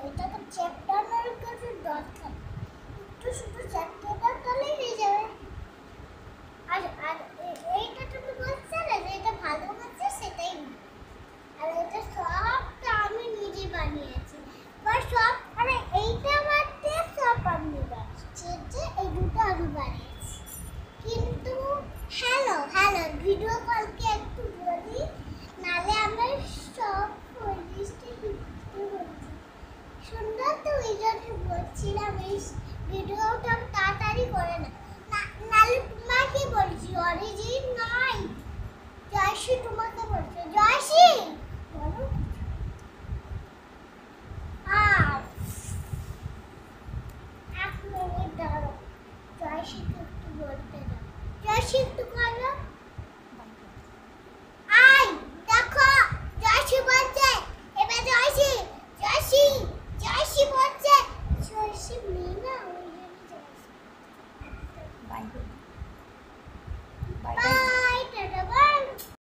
এটা তো চ্যাপ্টারের কিছু দরকার, একটু শুধু চ্যাপ্টারটা করলেই হয়ে যাবে। আর আর এইটা তুমি বলছো না যে এটা ভালো হচ্ছে, সেটাই না। আর এটা সবটা আমি নিজে বানিয়েছি, বা সব মানে এইটা বাদে সব আমি বানিয়েছি, যে এই দুটো আমি বানিয়েছি। কিন্তু হ্যালো হ্যালো ভিডিও কলকে একটু বলি, নালে আমার সব পরিস্থিতি হচ্ছে সুন্দর। তো এই জন্য বলছিলাম এই ভিডিওটা তাড়াতাড়ি করে না, নালে তোমাকে বলছি অরিজিন